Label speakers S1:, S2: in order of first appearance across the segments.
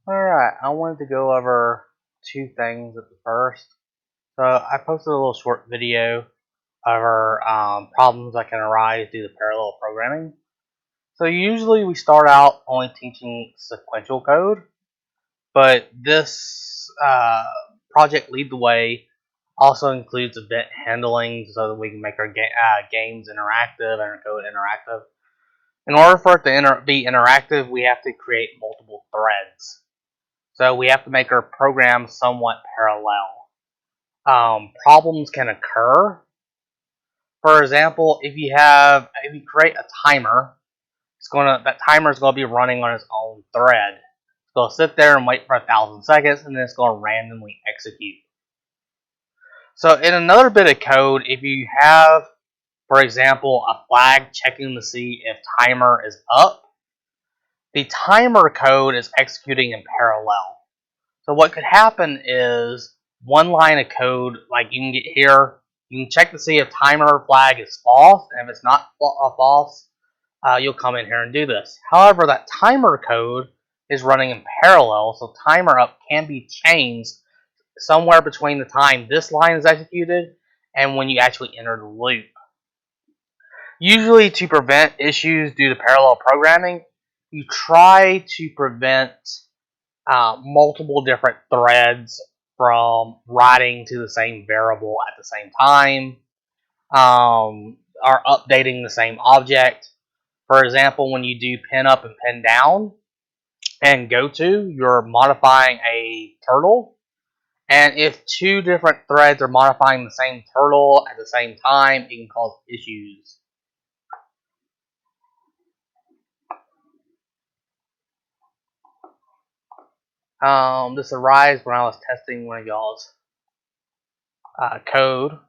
S1: Alright, I wanted to go over two things at the first. So I posted a little short video over problems that can arise due to parallel programming. So usually we start out only teaching sequential code, but this project Lead the Way also includes event handling so that we can make our games interactive and our code interactive. In order for it to be interactive, we have to create multiple threads. So we have to make our program somewhat parallel. Problems can occur. For example, if you create a timer, that timer is gonna be running on its own thread. It's gonna sit there and wait for 1,000 seconds, and then it's gonna randomly execute. So in another bit of code, if you have, for example, a flag checking to see if timer is up, the timer code is executing in parallel. So what could happen is one line of code, like you can get here, you can check to see if timer flag is false, and if it's not false, you'll come in here and do this. However, that timer code is running in parallel, so timer up can be changed somewhere between the time this line is executed and when you actually enter the loop. Usually, to prevent issues due to parallel programming, you try to prevent multiple different threads from writing to the same variable at the same time, or updating the same object. For example, when you do pin up and pin down and go to, you're modifying a turtle. And if two different threads are modifying the same turtle at the same time, it can cause issues. This arose when I was testing one of y'all's code.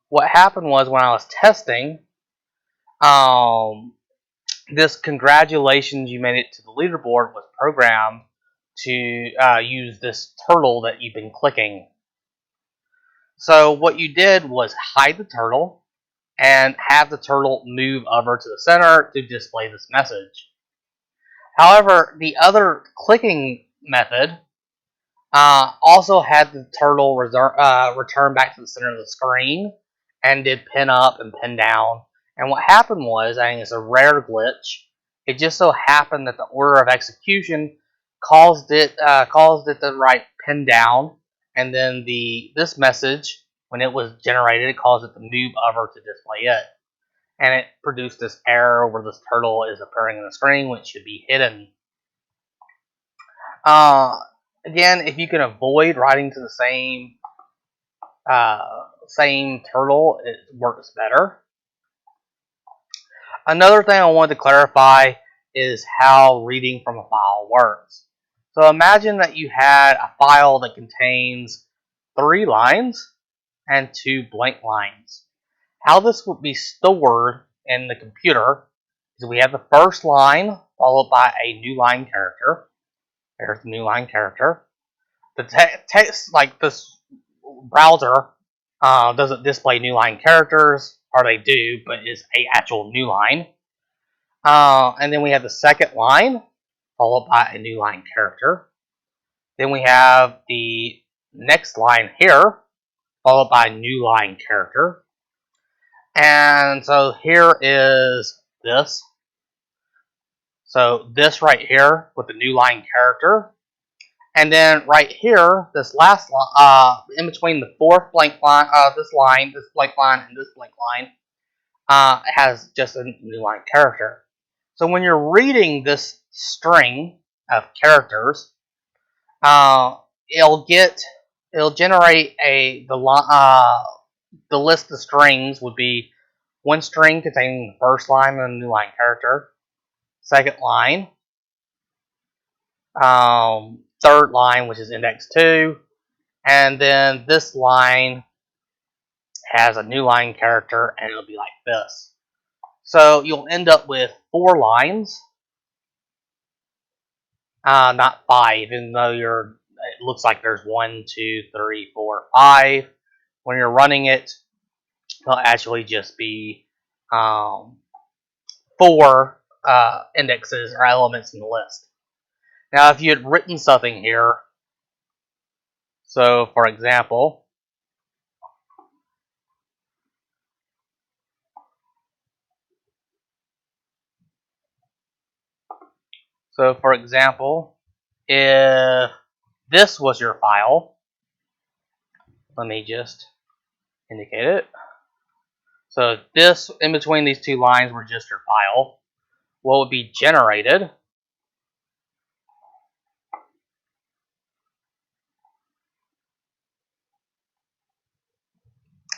S1: What happened was when I was testing, this congratulations you made it to the leaderboard was programmed to use this turtle that you've been clicking. So what you did was hide the turtle and have the turtle move over to the center to display this message. However, the other clicking method also had the turtle return back to the center of the screen and did pin up and pin down. And what happened was, I think it's a rare glitch. It just so happened that the order of execution caused it to write pin down, and then this message, when it was generated, it caused it to move over to display it, and it produced this error where this turtle is appearing on the screen, which should be hidden. Again, if you can avoid writing to the same turtle, it works better. Another thing I wanted to clarify is how reading from a file works. So imagine that you had a file that contains 3 lines and 2 blank lines. How this would be stored in the computer is we have the first line followed by a new line character. There's the new line character. The text, like this browser, doesn't display new line characters, or they do, but it's a actual new line. And then we have the second line, followed by a new line character. Then we have the next line here, followed by a new line character. And so here is this. So this right here with the new line character. And then right here, this last line, in between the fourth blank line, this blank line, and this blank line, has just a new line character. So when you're reading this string of characters, it'll generate the list of strings would be one string containing the first line of the new line character, second line, third line, which is index 2, and then this line has a new line character, and it'll be like this. So you'll end up with 4 lines, not 5, even though it looks like there's 1, 2, 3, 4, 5. When you're running it, it'll actually just be 4 indexes or elements in the list. Now, if you had written something here, so for example, if this was your file, let me just indicate it. So this, in between these two lines, were just your file. What would be generated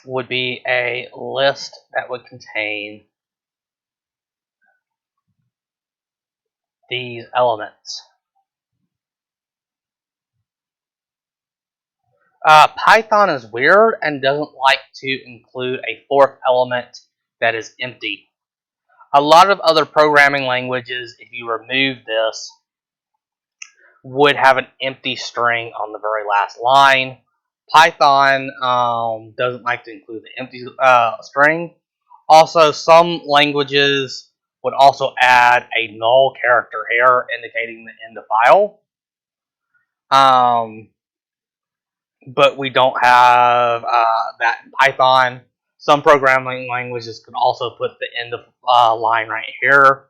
S1: would be a list that would contain these elements. Python is weird and doesn't like to include a fourth element that is empty. A lot of other programming languages, if you remove this, would have an empty string on the very last line. Python doesn't like to include the empty string. Also, some languages would also add a null character here indicating the end of file. But we don't have that in Python. Some programming languages can also put the end of line right here.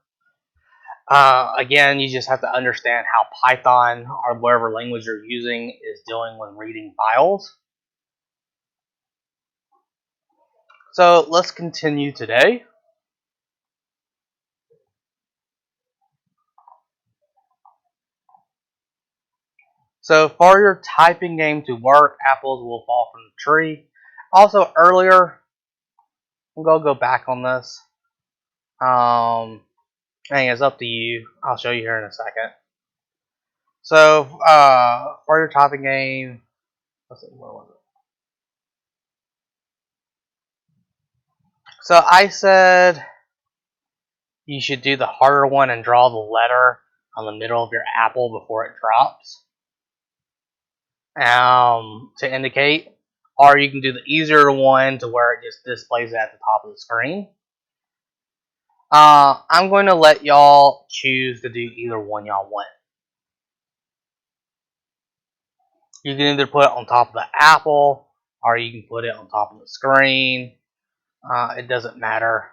S1: Again, you just have to understand how Python or whatever language you're using is dealing with reading files. So let's continue today. So for your typing game to work, apples will fall from the tree. Also earlier, I'm going to go back on this. It's up to you. I'll show you here in a second. So for your typing game, let's see, where was it? So I said you should do the harder one and draw the letter on the middle of your apple before it drops. To indicate, or you can do the easier one to where it just displays it at the top of the screen. I'm going to let y'all choose to do either one y'all want. You can either put it on top of the apple, or you can put it on top of the screen. It doesn't matter.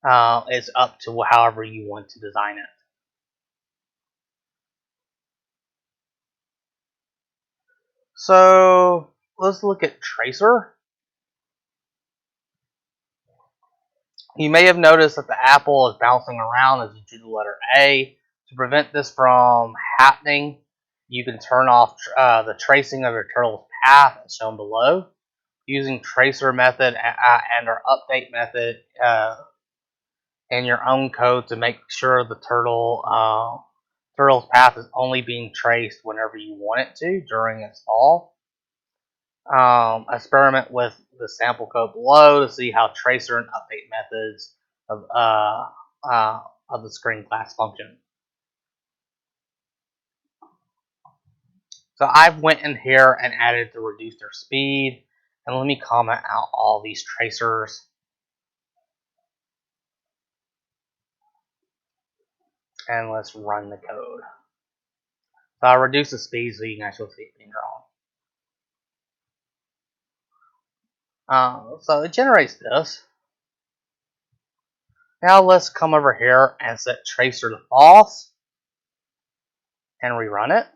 S1: It's up to however you want to design it. So let's look at Tracer. You may have noticed that the apple is bouncing around as you do the letter A. To prevent this from happening, you can turn off the tracing of your turtle's path as shown below. Using tracer method and our update method in your own code to make sure the turtle's path is only being traced whenever you want it to during its fall. Experiment with the sample code below to see how tracer and update methods of the screen class function. So I've went in here and added the reducer speed, and let me comment out all these tracers. And let's run the code. So I'll reduce the speed so you can actually see it being drawn. So it generates this. Now let's come over here and set tracer to false and rerun it.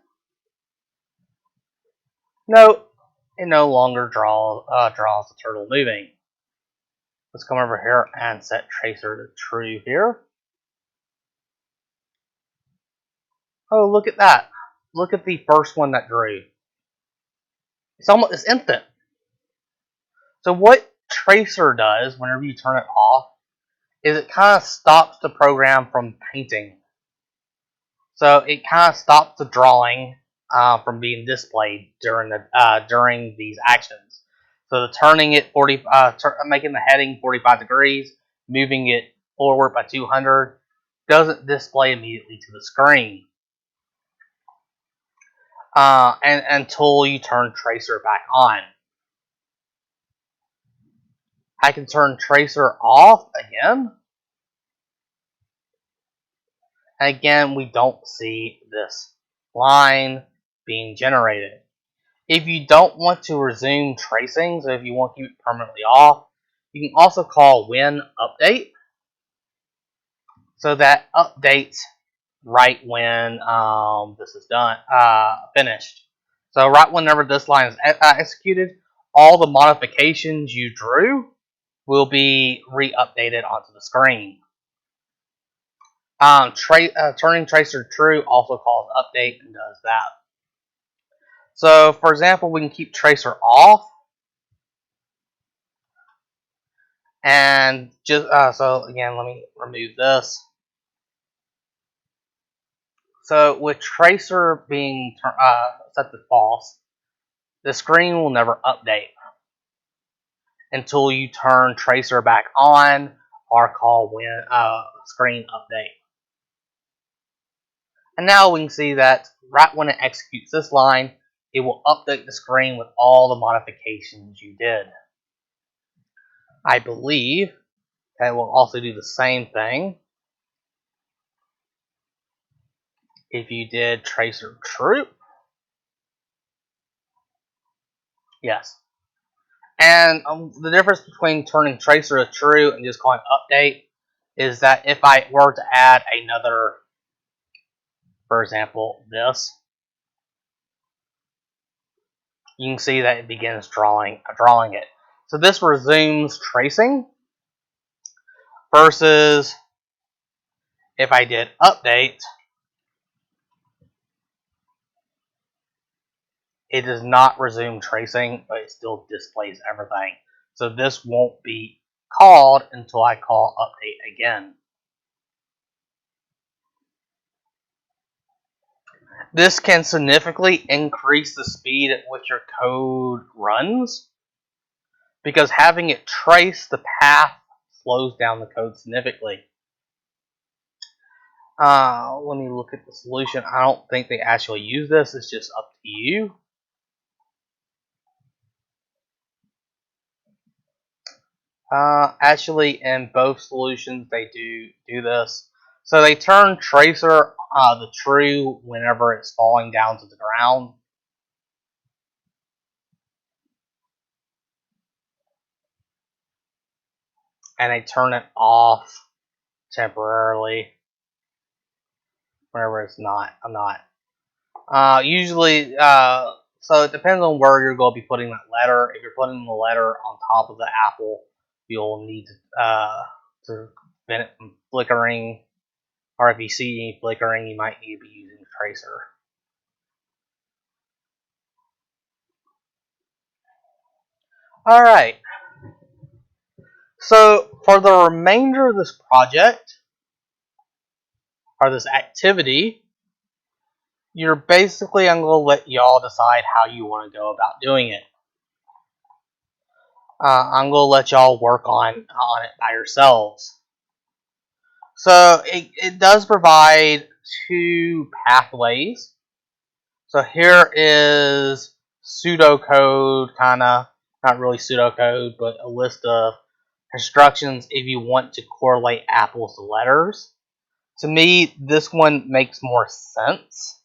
S1: Note, it no longer draws the turtle moving. Let's come over here and set tracer to true here. Oh, look at that. Look at the first one that drew. It's instant. So what tracer does whenever you turn it off is it kind of stops the program from painting. So it kind of stops the drawing from being displayed during these actions. So the turning it making the heading 45 degrees, moving it forward by 200 doesn't display immediately to the screen. And until you turn tracer back on. I can turn tracer off again. And again, we don't see this line being generated. If you don't want to resume tracing, so if you want to keep it permanently off, you can also call when update. So that updates right when this is done, finished. So right whenever this line is executed, all the modifications you drew will be re-updated onto the screen. Turning tracer true also calls update and does that. So for example, we can keep tracer off, and just so again, let me remove this. So with tracer being set to false, the screen will never update until you turn tracer back on or call when screen update. And now we can see that right when it executes this line, it will update the screen with all the modifications you did. I believe that it will also do the same thing if you did tracer true. Yes. And the difference between turning tracer to true and just calling update is that if I were to add another, for example, this, you can see that it begins drawing it. So this resumes tracing versus if I did update, it does not resume tracing, but it still displays everything. So this won't be called until I call update again. This can significantly increase the speed at which your code runs, because having it trace the path slows down the code significantly. Let me look at the solution. I don't think they actually use this. It's just up to you. Actually, in both solutions, they do this. So they turn tracer the true whenever it's falling down to the ground. And they turn it off temporarily whenever it's not. I'm not. Usually, so it depends on where you're going to be putting that letter. If you're putting the letter on top of the apple, you'll need to prevent it from flickering. Or if you see any flickering, you might need to be using tracer. Alright. So for the remainder of this project, or this activity, you're basically, I'm going to let y'all decide how you want to go about doing it. I'm going to let y'all work on it by yourselves. So it does provide two pathways. So here is pseudocode, kind of, not really pseudocode, but a list of instructions if you want to correlate apples to letters. To me, this one makes more sense.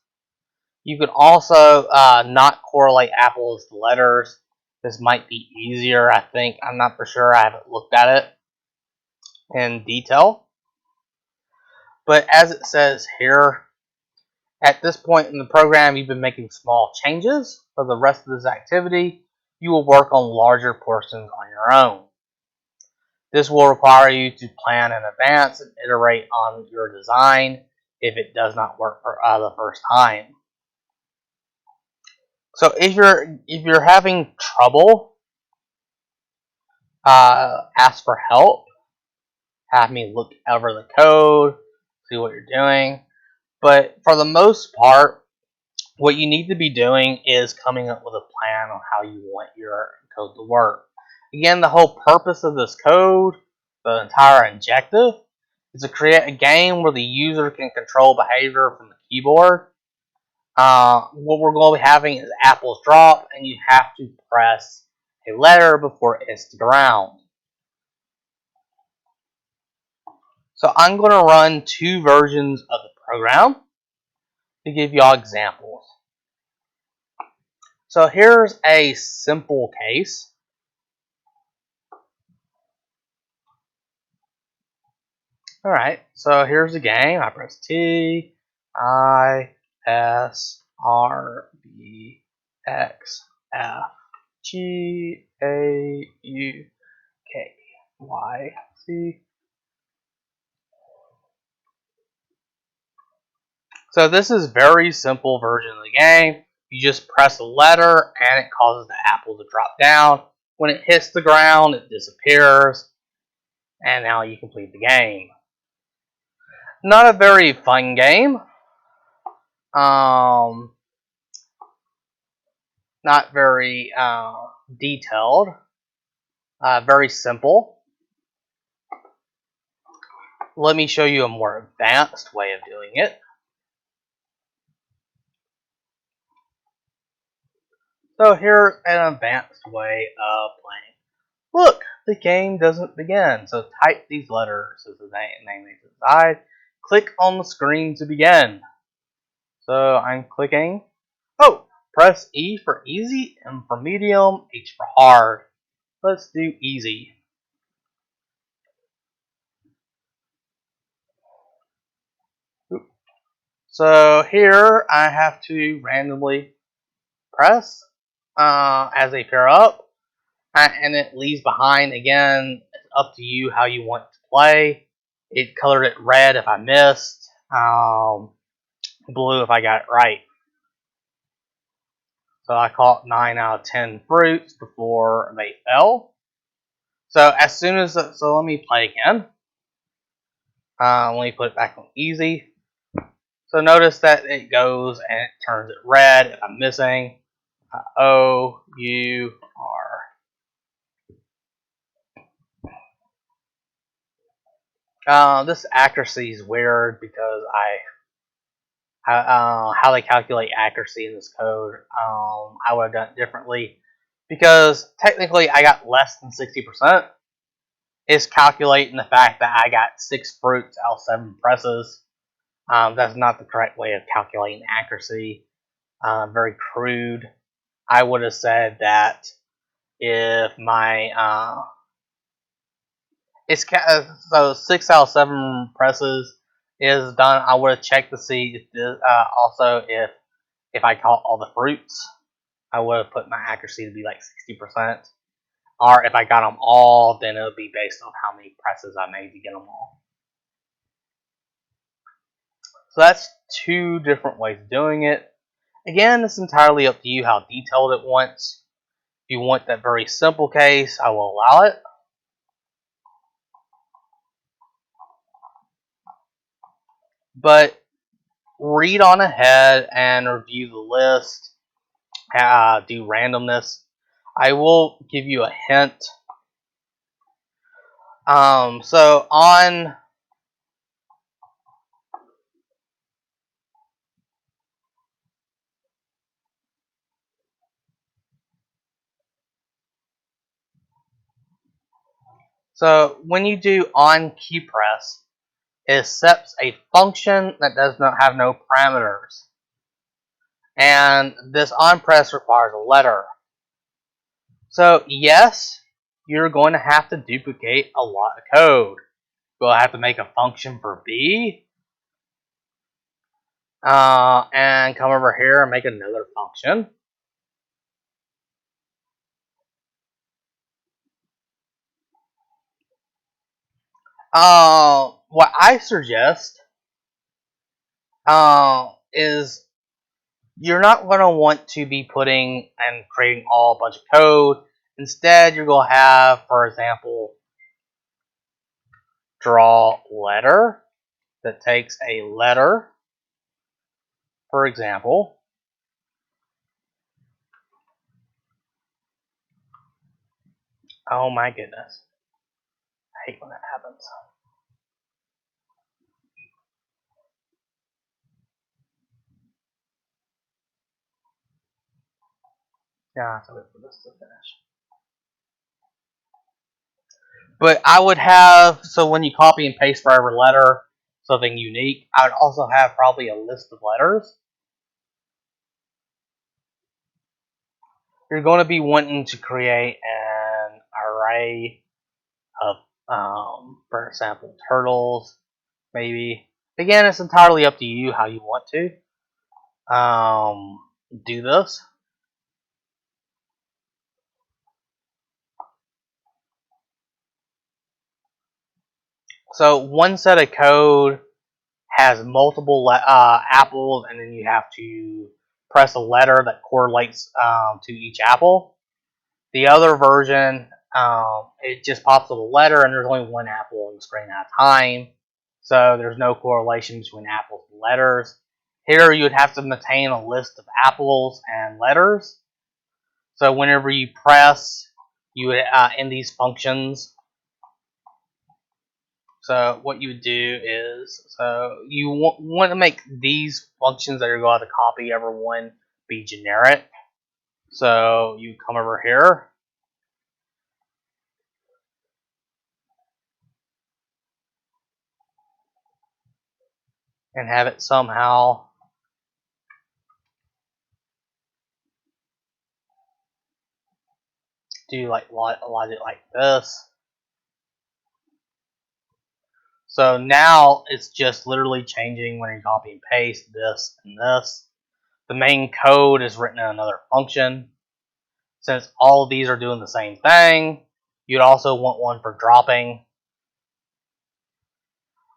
S1: You could also not correlate apples to letters. This might be easier, I think. I'm not for sure. I haven't looked at it in detail. But as it says here, at this point in the program, you've been making small changes. For the rest of this activity, you will work on larger portions on your own. This will require you to plan in advance and iterate on your design if it does not work for the first time. So if you're having trouble, ask for help. Have me look over the code, see what you're doing. But for the most part, what you need to be doing is coming up with a plan on how you want your code to work. Again, the whole purpose of this code, the entire objective, is to create a game where the user can control behavior from the keyboard. What we're going to be having is apples drop, and you have to press a letter before it hits the ground. So I'm going to run two versions of the program to give y'all examples. So here's a simple case. Alright, so here's the game. I press T, I, S, R, B, X, F, G, A, U, K, Y, Z. So this is very simple version of the game. You just press a letter and it causes the apple to drop down. When it hits the ground, it disappears. And now you complete the game. Not a very fun game. Not very detailed. Very simple. Let me show you a more advanced way of doing it. So here's an advanced way of playing. Look, the game doesn't begin. So type these letters as the name is inside. Click on the screen to begin. So I'm clicking. Oh, press E for easy, M for medium, H for hard. Let's do easy. So here I have to randomly press as they pair up, and it leaves behind again. It's up to you how you want to play. It colored it red if I missed, blue if I got it right. So I caught 9 out of 10 fruits before they fell. So as soon as so let me play again. Let me put it back on easy. So notice that it goes and it turns it red if I'm missing. O, U, R. This accuracy is weird because how they calculate accuracy in this code, I would have done it differently. Because technically I got less than 60%. It's calculating the fact that I got 6 fruits out of 7 presses. That's not the correct way of calculating accuracy. Very crude. I would have said that if my so 6 out of 7 presses is done, I would have checked to see if this, also if I caught all the fruits, I would have put my accuracy to be like 60%. Or if I got them all, then it would be based on how many presses I made to get them all. So that's 2 different ways of doing it. Again, it's entirely up to you how detailed it wants. If you want that very simple case, I will allow it. But read on ahead and review the list. Do randomness. I will give you a hint. So on so when you do on key press, it accepts a function that does not have no parameters. And this on press requires a letter. So yes, you're going to have to duplicate a lot of code. You'll have to make a function for B. And come over here and make another function. What I suggest is you're not going to want to be putting and creating all a bunch of code. Instead, you're going to have, for example, draw letter that takes a letter, for example. Oh my goodness. I hate when that happens. Yeah, I have to wait for this to finish. But I would have, so when you copy and paste for every letter, something unique. I would also have probably a list of letters. You're going to be wanting to create an array of, for example, turtles, maybe. Again, it's entirely up to you how you want to do this. So one set of code has multiple apples, and then you have to press a letter that correlates to each apple. The other version, it just pops up a letter, and there's only one apple on the screen at a time, so there's no correlation between apples and letters. Here, you would have to maintain a list of apples and letters. So whenever you press, you would in these functions. So what you would do is, so you want to make these functions that you're going to copy everyone be generic. So you come over here, and have it somehow do like logic like this. So now it's just literally changing when you copy and paste this and this. The main code is written in another function. Since all of these are doing the same thing, you'd also want one for dropping.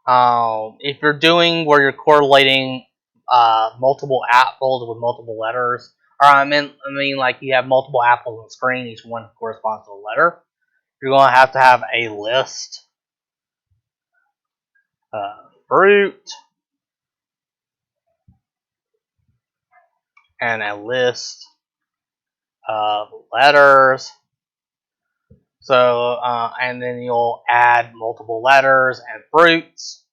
S1: If you're doing where you're correlating multiple apples with multiple letters, or I mean like you have multiple apples on the screen, each one corresponds to a letter, you're going to have a list. Fruit, and a list of letters. So, and then you'll add multiple letters and fruits.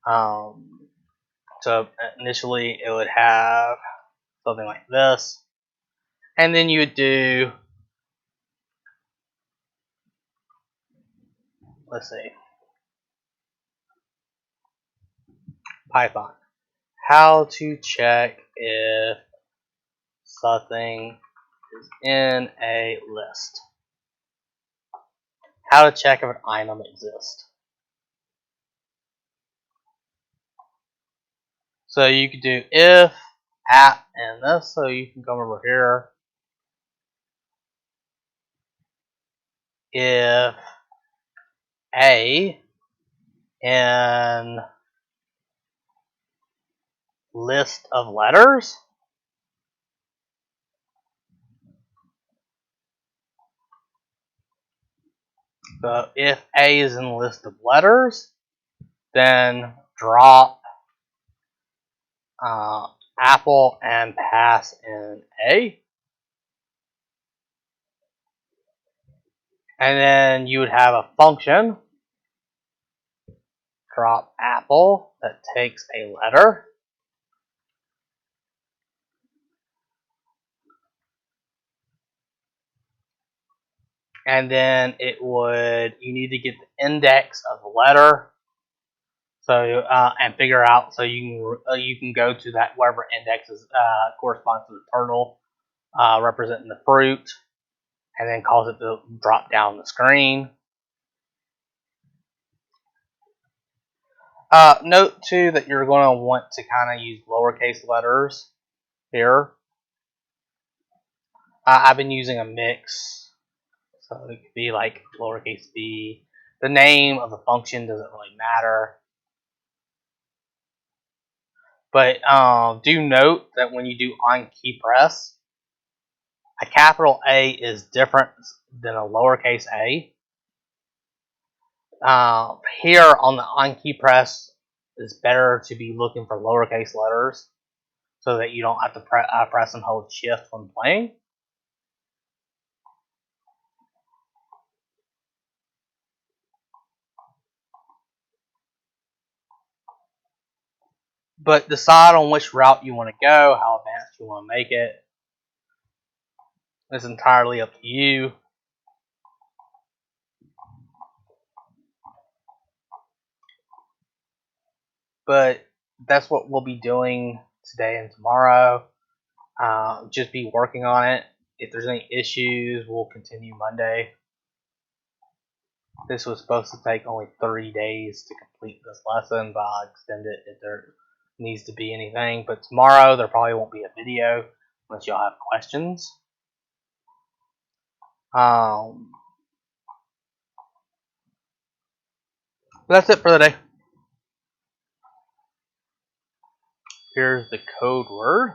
S1: So initially it would have something like this. And then you would do, let's see, Python. How to check if something is in a list. How to check if an item exists. So you could do if, at, and this. So you can come over here. If a in list of letters. So if A is in the list of letters, then drop apple and pass in A. And then you would have a function, drop apple, that takes a letter. And then it would, you need to get the index of the letter. So and figure out, so you can go to that whatever index is, corresponds to the turtle representing the fruit, and then cause it to drop down the screen. Note too that you're going to want to kind of use lowercase letters here. I've been using a mix, so it could be like lowercase b. The name of the function doesn't really matter. But do note that when you do on key press, a capital A is different than a lowercase a. Here on the on key press, it's better to be looking for lowercase letters so that you don't have to press and hold shift when playing. But decide on which route you want to go, how advanced you want to make it. It's entirely up to you. but that's what we'll be doing today and tomorrow. Just be working on it. If there's any issues, we'll continue Monday. This was supposed to take only 3 days to complete this lesson, but I'll extend it if there needs to be anything. But tomorrow there probably won't be a video unless y'all have questions. That's it for the day. Here's the code word.